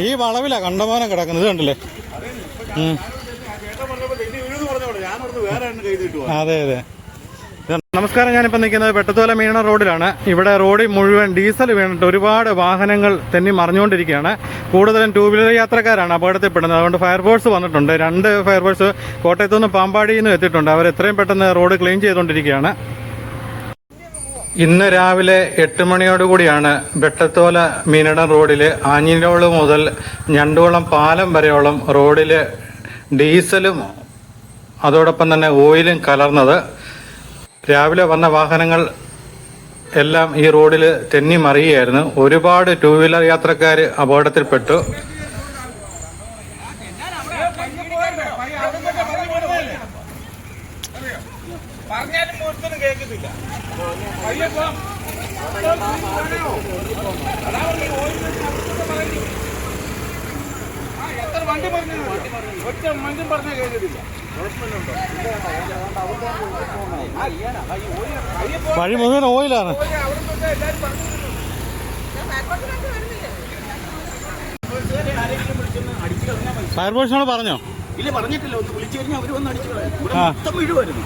ഈ വളവിലാ കണ്ടമാനം കിടക്കുന്നത് കണ്ടില്ലേ? അതെ അതെ. നമസ്കാരം, ഞാനിപ്പോൾ നിൽക്കുന്നത് പെട്ടത്തോല മീണ റോഡിലാണ്. ഇവിടെ റോഡിൽ മുഴുവൻ ഡീസൽ വീണിട്ട് ഒരുപാട് വാഹനങ്ങൾ തെന്നി മറിഞ്ഞുകൊണ്ടിരിക്കുകയാണ്. കൂടുതലും ടൂ വീലർ യാത്രക്കാരാണ് അപകടത്തിൽപ്പെടുന്നത്. അതുകൊണ്ട് ഫയർഫോഴ്സ് വന്നിട്ടുണ്ട്. 2 ഫയർഫോഴ്സ് കോട്ടയത്തു നിന്ന് പാമ്പാടിയിൽ നിന്ന് എത്തിയിട്ടുണ്ട്. അവർ എത്രയും പെട്ടെന്ന് റോഡ് ക്ലീൻ ചെയ്തുകൊണ്ടിരിക്കുകയാണ്. ഇന്ന് രാവിലെ 8 മണിയോടുകൂടിയാണ് വെട്ടത്തോല മീനടം റോഡിൽ ആഞ്ഞിലോള് മുതൽ ഞണ്ടുകുളം പാലം വരെയോളം റോഡിൽ ഡീസലും അതോടൊപ്പം തന്നെ ഓയിലും കലർന്നത്. രാവിലെ വന്ന വാഹനങ്ങൾ എല്ലാം ഈ റോഡിൽ തെന്നി മറിയുകയായിരുന്നു. ഒരുപാട് ടൂ വീലർ യാത്രക്കാർ അപകടത്തിൽപ്പെട്ടു. വഴി മുഴുവൻ ഓയിലാണ്. ഫയർഫോഴ്സിനോട് പറഞ്ഞോ? ഇല്ല, പറഞ്ഞിട്ടില്ല. ഒന്ന് വിളിച്ചു കഴിഞ്ഞാൽ അവര് വന്ന് അടിച്ചു വീഴുമായിരുന്നു.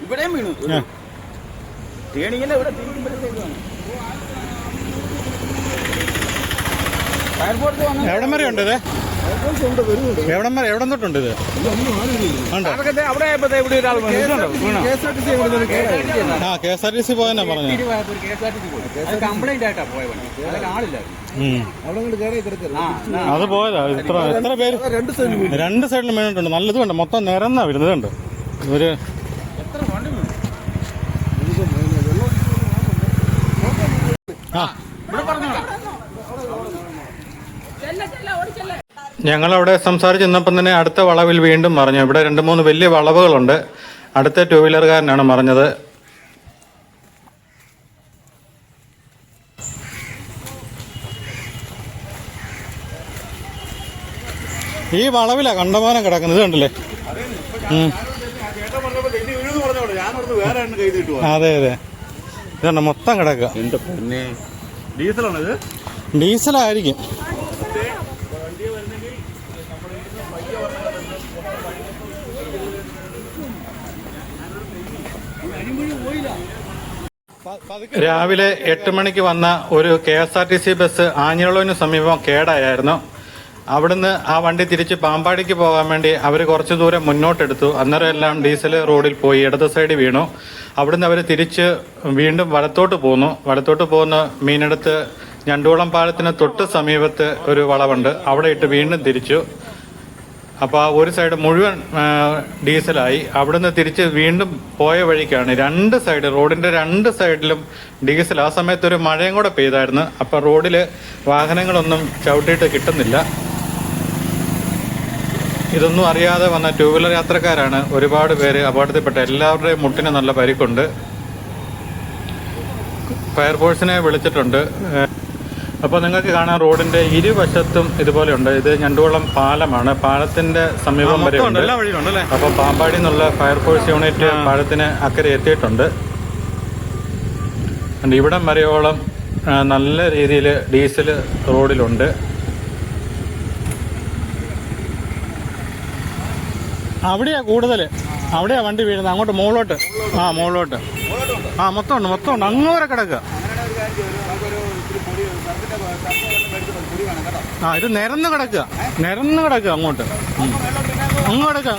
ഇവിടെയും വീണു. തേണിയല്ല ഇവിടെ തിരിക്കുമ്പോഴത്തേക്കാണ്. എവിടം വരെ ഉണ്ട് ഇത്? എവിടം തൊട്ടുണ്ട് ഇത്? KSRTC പോയെന്നാ പറഞ്ഞു. അത് പോയതാ. എത്ര പേര്? 2 സൈഡിലും വീണിട്ടുണ്ട്. നല്ലത് കണ്ട് മൊത്തം നിരന്നാ വരുന്നത് കണ്ട്. ഒരു ഞങ്ങളവിടെ സംസാരിച്ച് നിന്നപ്പം തന്നെ അടുത്ത വളവിൽ വീണ്ടും മറിഞ്ഞു. ഇവിടെ 2-3 വലിയ വളവുകളുണ്ട്. അടുത്ത ടൂ വീലറുകാരനാണ് മറിഞ്ഞത്. ഈ വളവിലാ കണ്ടമാനം കിടക്കുന്നത് കണ്ടില്ലേ? അതെ അതെ. ഇതുണ്ട് മൊത്തം കിടക്കുക. ഡീസലാണോ ഇത്? ഡീസലായിരിക്കും. രാവിലെ 8 മണിക്ക് വന്ന ഒരു KSRTC ബസ് ആഞ്ഞിലോളിന് സമീപം കേടായിരുന്നു. അവിടുന്ന് ആ വണ്ടി തിരിച്ച് പാമ്പാടിക്ക് പോകാൻ വേണ്ടി അവർ കുറച്ച് ദൂരം മുന്നോട്ടെടുത്തു. അന്നേരം എല്ലാം ഡീസൽ റോഡിൽ പോയി ഇടത് സൈഡിൽ വീണു. അവിടുന്ന് അവർ തിരിച്ച് വീണ്ടും വലത്തോട്ട് പോകുന്ന മീനടുത്ത് ഞണ്ടുകുളം പാലത്തിന് തൊട്ട് സമീപത്ത് ഒരു വളവുണ്ട്. അവിടെ ഇട്ട് വീണ്ടും തിരിച്ചു. അപ്പോൾ ആ ഒരു സൈഡ് മുഴുവൻ ഡീസലായി. അവിടുന്ന് തിരിച്ച് വീണ്ടും പോയ വഴിക്കാണ് 2 സൈഡ് റോഡിൻ്റെ 2 സൈഡിലും ഡീസൽ. ആ സമയത്ത് ഒരു മഴയും കൂടെ പെയ്തായിരുന്നു. അപ്പോൾ റോഡിൽ വാഹനങ്ങളൊന്നും ചവിട്ടിയിട്ട് കിട്ടുന്നില്ല. ഇതൊന്നും അറിയാതെ വന്ന ടൂ വീലർ യാത്രക്കാരാണ് ഒരുപാട് പേര് അപകടത്തിൽപ്പെട്ട. എല്ലാവരുടെയും മുട്ടിന് നല്ല പരിക്കുണ്ട്. ഫയർഫോഴ്സിനെ വിളിച്ചിട്ടുണ്ട്. അപ്പോൾ നിങ്ങൾക്ക് കാണാൻ റോഡിന്റെ ഇരുവശത്തും ഇതുപോലെ ഉണ്ട്. ഇത് ഞണ്ടുകുളം പാലമാണ്. പാലത്തിന്റെ സമീപം വരെ ഉണ്ട്. അപ്പോൾ പാമ്പാടി നിന്നുള്ള ഫയർഫോഴ്സ് യൂണിറ്റ് പാലത്തിന് അക്കരെ എത്തിയിട്ടുണ്ട്. ഇവിടം വരെയോളം നല്ല രീതിയിൽ ഡീസൽ റോഡിലുണ്ട്. അവിടെയാ കൂടുതൽ, അവിടെയാ വണ്ടി വീഴുന്നത്. അങ്ങോട്ട് മുകളിലോട്ട്. മുകളിലോട്ട് മൊത്തം ഉണ്ട്. അങ്ങോട്ട് കിടക്കുക. ഇത് നിരന്ന് കിടക്കുക അങ്ങോട്ട്. അങ്ങോട്ടേക്ക്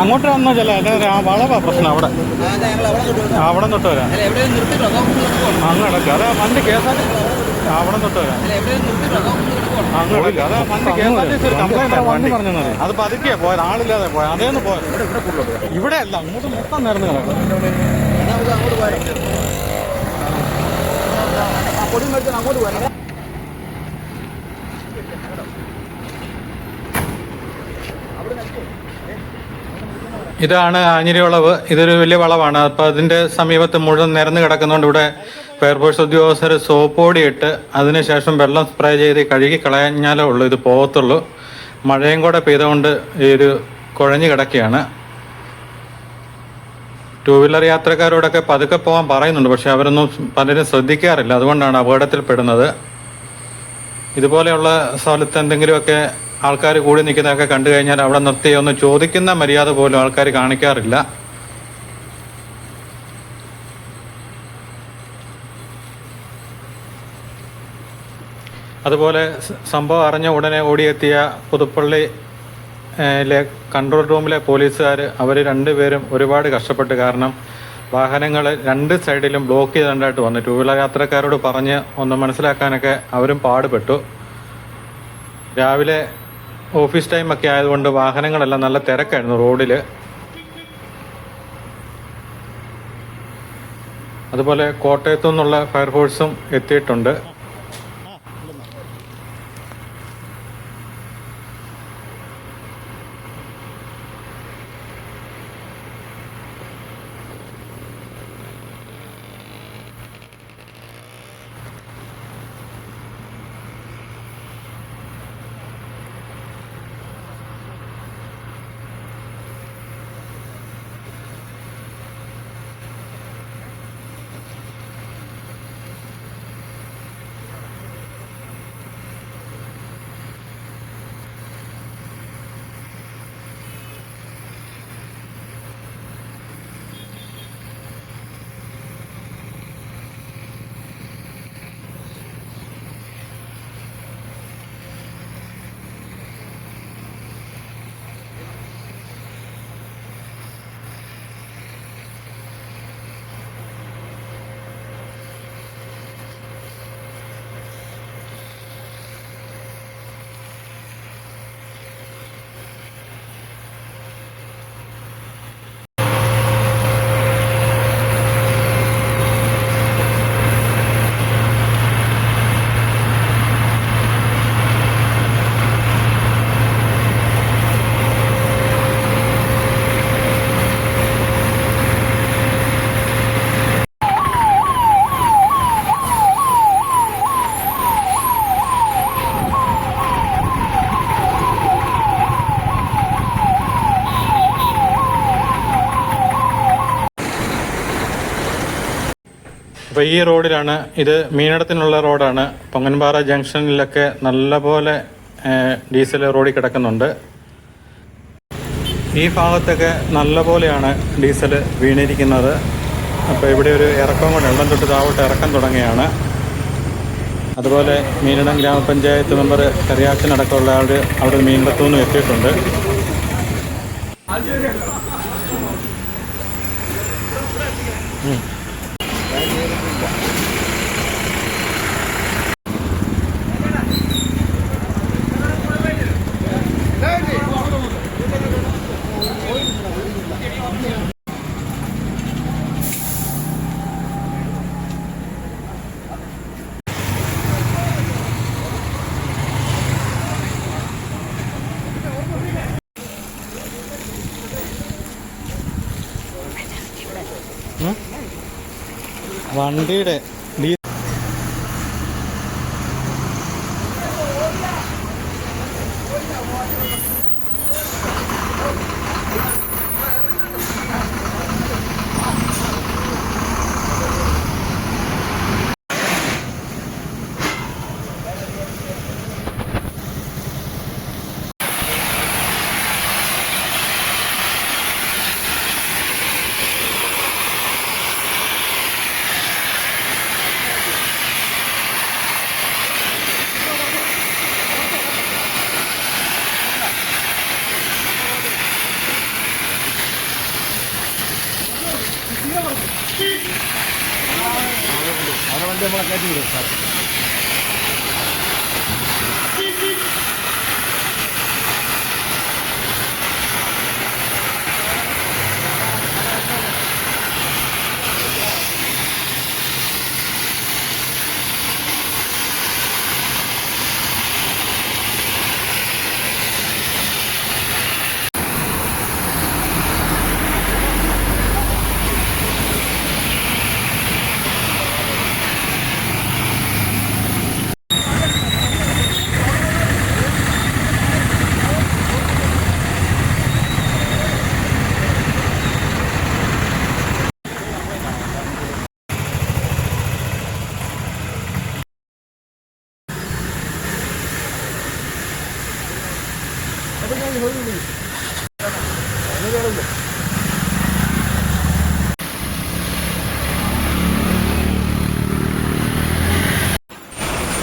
അങ്ങോട്ട് വന്നോ ചില വളവാ പ്രശ്നം. അവിടെ തൊട്ട് വരാം. അങ്ങ് കിടക്കുക. അതാ വണ്ടി കേസാ. അവിടെ തൊട്ട് വരാം. അങ്ങോട്ടല്ല, അത് വണ്ടി KSRTC ഒരു കംപ്ലൈന്റ് വണ്ടി പറഞ്ഞത്. അത് പതുക്കിയാ പോയത്, ആളില്ലാതെ പോയത്, അതേന്ന് പോയത്. ഇവിടെ അല്ല, അങ്ങോട്ട് മൊത്തം നിരന്ന് കിടക്കും. അങ്ങോട്ട് പോയാൽ പൊടി മേടിച്ചാൽ അങ്ങോട്ട് പോയാൽ ഇതാണ് ആഞ്ഞിലി വളവ്. ഇതൊരു വലിയ വളവാണ്. അപ്പോൾ അതിൻ്റെ സമീപത്ത് മുഴുവൻ നിരന്ന് കിടക്കുന്നതുകൊണ്ട് ഇവിടെ ഫയർഫോഴ്സ് ഉദ്യോഗസ്ഥർ സോപ്പോടി ഇട്ട് അതിനുശേഷം വെള്ളം സ്പ്രേ ചെയ്ത് കഴുകി കളഞ്ഞാലേ ഉള്ളൂ ഇത് പോകത്തുള്ളൂ. മഴയും കൂടെ പെയ്തുകൊണ്ട് ഈ ഒരു കുഴഞ്ഞു കിടക്കുകയാണ്. ടൂ വീലർ യാത്രക്കാരോടൊക്കെ പതുക്കെ പോകാൻ പറയുന്നുണ്ട്, പക്ഷെ അവരൊന്നും പലരും ശ്രദ്ധിക്കാറില്ല. അതുകൊണ്ടാണ് അപകടത്തിൽപ്പെടുന്നത്. ഇതുപോലെയുള്ള സ്ഥലത്ത് എന്തെങ്കിലുമൊക്കെ ആൾക്കാർ കൂടി നിൽക്കുന്നതൊക്കെ കണ്ടു കഴിഞ്ഞാൽ അവിടെ നിർത്തി ഒന്ന് ചോദിക്കുന്ന മര്യാദ പോലും ആൾക്കാർ കാണിക്കാറില്ല. അതുപോലെ സംഭവം അറിഞ്ഞ ഉടനെ ഓടിയെത്തിയ പുതുപ്പള്ളി കൺട്രോൾ റൂമിലെ പോലീസുകാർ അവർ രണ്ടുപേരും ഒരുപാട് കഷ്ടപ്പെട്ട്. കാരണം വാഹനങ്ങൾ രണ്ട് സൈഡിലും ബ്ലോക്ക് ചെയ്തുകൊണ്ടായിട്ട് വന്നു. ടൂ വീലർ യാത്രക്കാരോട് പറഞ്ഞ് ഒന്ന് മനസ്സിലാക്കാനൊക്കെ അവരും പാടുപെട്ടു. രാവിലെ ഓഫീസ് ടൈമൊക്കെ ആയതുകൊണ്ട് വാഹനങ്ങളെല്ലാം നല്ല തിരക്കായിരുന്നു റോഡിൽ. അതുപോലെ കോട്ടയത്തു നിന്നുള്ള ഫയർഫോഴ്സും എത്തിയിട്ടുണ്ട്. അപ്പോൾ ഈ റോഡിലാണ്, ഇത് മീനടത്തിനുള്ള റോഡാണ്. പൊങ്ങൻപാറ ജംഗ്ഷനിലൊക്കെ നല്ലപോലെ ഡീസൽ റോഡിൽ കിടക്കുന്നുണ്ട്. ഈ ഭാഗത്തൊക്കെ നല്ലപോലെയാണ് ഡീസൽ വീണിരിക്കുന്നത്. അപ്പോൾ ഇവിടെ ഒരു ഇറക്കം കൊണ്ട് വെള്ളം തൊട്ട് താവോട്ട് ഇറക്കം തുടങ്ങിയാണ്. അതുപോലെ മീനടം ഗ്രാമപഞ്ചായത്ത് മെമ്പർ കറിയാച്ചനടക്കമുള്ള ആൾ അവിടെ മീനടത്തു നിന്നും എത്തിയിട്ടുണ്ട്. വണ്ടിയുടെ നമ്മളെ കയറ്റി വിടും സാർ.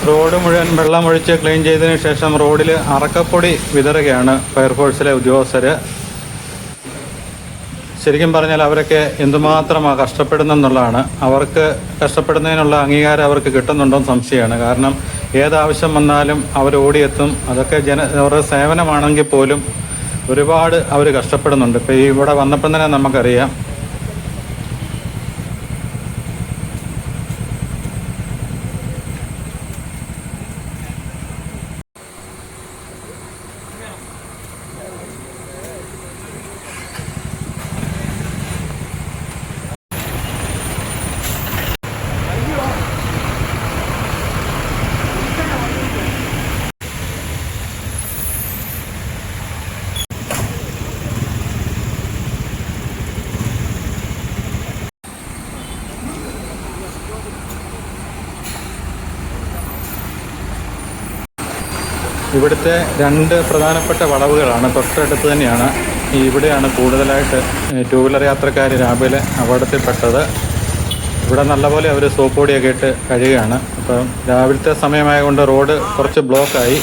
റോഡ് മുഴുവൻ വെള്ളമൊഴിച്ച് ക്ലീൻ ചെയ്തതിന് ശേഷം റോഡിൽ അറക്കപ്പൊടി വിതറുകയാണ് ഫയർഫോഴ്സിലെ ഉദ്യോഗസ്ഥർ. ശരിക്കും പറഞ്ഞാൽ അവരൊക്കെ എന്തുമാത്രമാണ് കഷ്ടപ്പെടുന്നെന്നുള്ളതാണ്. അവർക്ക് കഷ്ടപ്പെടുന്നതിനുള്ള അംഗീകാരം അവർക്ക് കിട്ടുന്നുണ്ടോയെന്ന് സംശയമാണ്. കാരണം ഏതാവശ്യം വന്നാലും അവർ ഓടിയെത്തും. അതൊക്കെ അവരുടെ സേവനമാണെങ്കിൽ പോലും ഒരുപാട് അവർ കഷ്ടപ്പെടുന്നുണ്ട്. ഇപ്പോൾ ഇവിടെ വന്നപ്പം തന്നെ നമുക്കറിയാം. ഇവിടുത്തെ 2 പ്രധാനപ്പെട്ട വളവുകളാണ് തൊട്ടടുത്ത് തന്നെയാണ്. ഇവിടെയാണ് കൂടുതലായിട്ട് ടൂ വീലർ യാത്രക്കാർ രാവിലെ അപകടത്തിൽപ്പെട്ടത്. ഇവിടെ നല്ലപോലെ അവർ സോപ്പ് പൊടിയൊക്കെ ഇട്ട് കഴുകുകയാണ്. അപ്പം രാവിലത്തെ സമയമായതുകൊണ്ട് റോഡ് കുറച്ച് ബ്ലോക്കായി.